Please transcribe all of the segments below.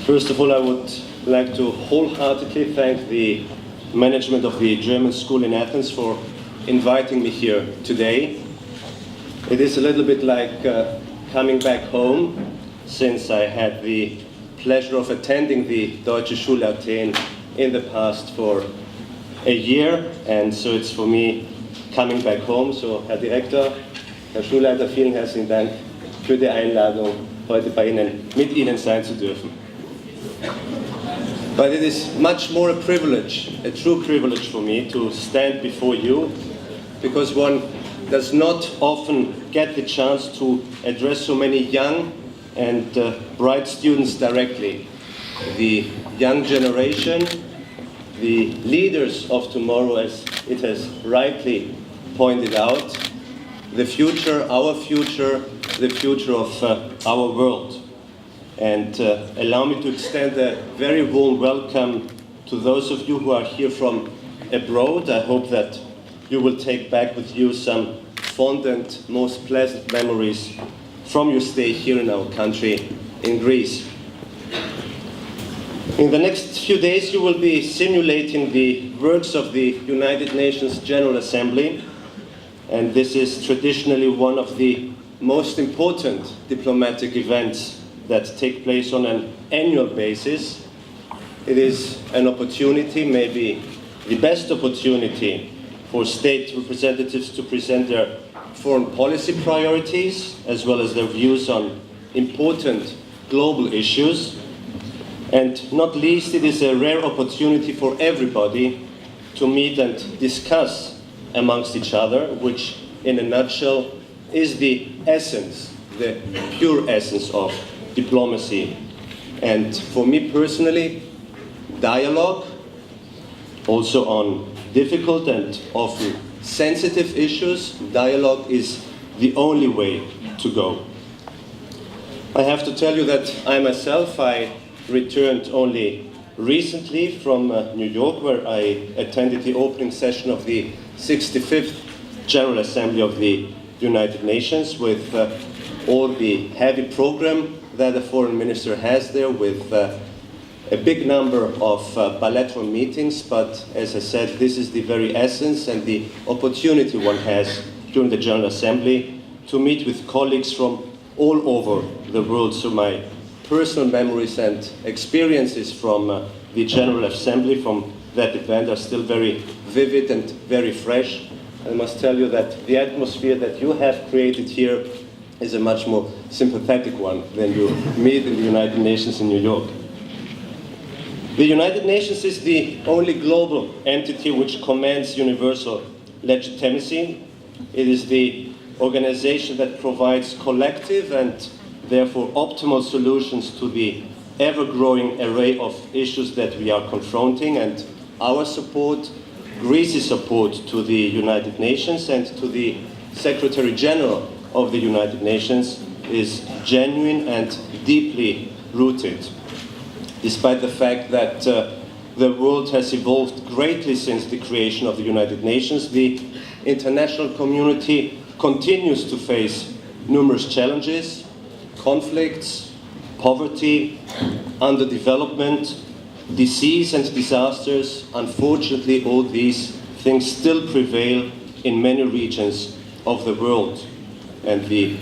First of all, I would like to wholeheartedly thank the management of the German school in Athens for inviting me here today. It is a little bit like coming back home, since I had the pleasure of attending the Deutsche Schule Athen in the past for a year, and so it's for me coming back home. So, Herr Direktor, Herr Schulleiter, vielen herzlichen Dank für die Einladung, heute bei Ihnen, mit Ihnen sein zu dürfen. But it is much more a privilege, a true privilege for me to stand before you, because one does not often get the chance to address so many young and bright students directly. The young generation, the leaders of tomorrow, as it has rightly pointed out, the future, the future of our world. And allow me to extend a very warm welcome to those of you who are here from abroad. I hope that you will take back with you some fond and most pleasant memories from your stay here in our country, in Greece. In the next few days, you will be simulating the works of the United Nations General Assembly, and this is traditionally one of the most important diplomatic events that take place on an annual basis. It is an opportunity, maybe the best opportunity, for state representatives to present their foreign policy priorities as well as their views on important global issues. And not least, it is a rare opportunity for everybody to meet and discuss amongst each other, which in a nutshell is the essence, the pure essence of diplomacy. And for me personally, dialogue, also on difficult and often sensitive issues, dialogue is the only way to go. I have to tell you that I returned only recently from New York, where I attended the opening session of the 65th General Assembly of the United Nations, with all the heavy program that the foreign minister has there, with a big number of bilateral meetings. But as I said, this is the very essence and the opportunity one has during the General Assembly to meet with colleagues from all over the world. So my personal memories and experiences from the General Assembly, from that event, are still very vivid and very fresh. I must tell you that the atmosphere that you have created here is a much more sympathetic one than you meet in the United Nations in New York. The United Nations is the only global entity which commands universal legitimacy. It is the organization that provides collective and therefore optimal solutions to the ever-growing array of issues that we are confronting, and our support, Greece's support to the United Nations and to the Secretary General of the United Nations is genuine and deeply rooted. Despite the fact that the world has evolved greatly since the creation of the United Nations, the international community continues to face numerous challenges, conflicts, poverty, underdevelopment, disease and disasters. Unfortunately, all these things still prevail in many regions of the world. And the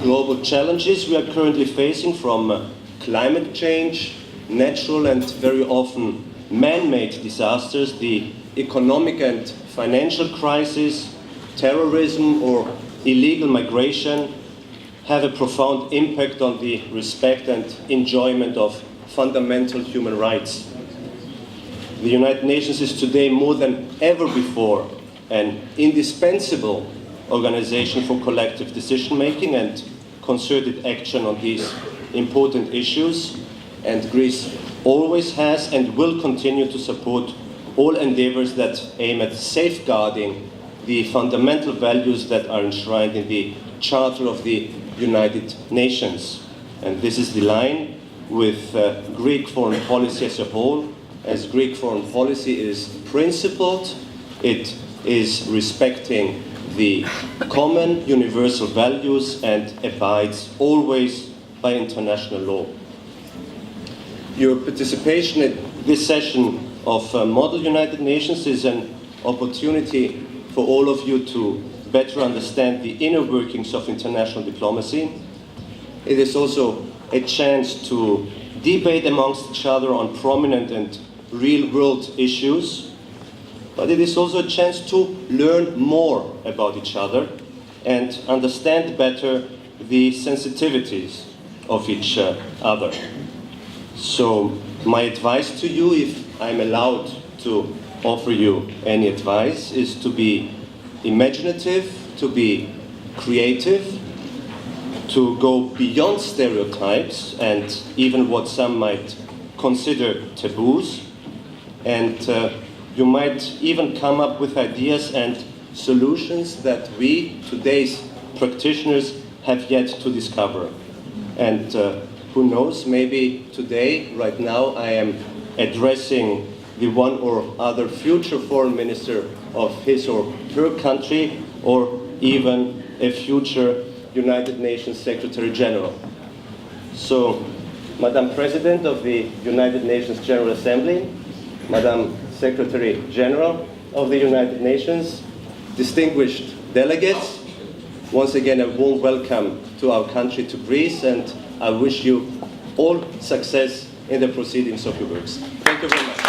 global challenges we are currently facing, from climate change, natural and very often man-made disasters, the economic and financial crisis, terrorism or illegal migration, have a profound impact on the respect and enjoyment of fundamental human rights. The United Nations is today more than ever before an indispensable organization for collective decision-making and concerted action on these important issues, and Greece always has and will continue to support all endeavors that aim at safeguarding the fundamental values that are enshrined in the Charter of the United Nations. And this is the line with Greek foreign policy as a whole. As Greek foreign policy is principled, it is respecting the common universal values and abides always by international law. Your participation at this session of Model United Nations is an opportunity for all of you to better understand the inner workings of international diplomacy. It is also a chance to debate amongst each other on prominent and real-world issues, but it is also a chance to learn more about each other and understand better the sensitivities of each other. So my advice to you, if I'm allowed to offer you any advice, is to be imaginative, to be creative, to go beyond stereotypes and even what some might consider taboos, and you might even come up with ideas and solutions that we, today's practitioners, have yet to discover. And who knows, maybe today, right now, I am addressing the one or other future foreign minister of his or her country, or even a future United Nations Secretary General. So, Madam President of the United Nations General Assembly, Madam Secretary General of the United Nations, distinguished delegates, once again a warm welcome to our country, to Greece, and I wish you all success in the proceedings of your works. Thank you very much.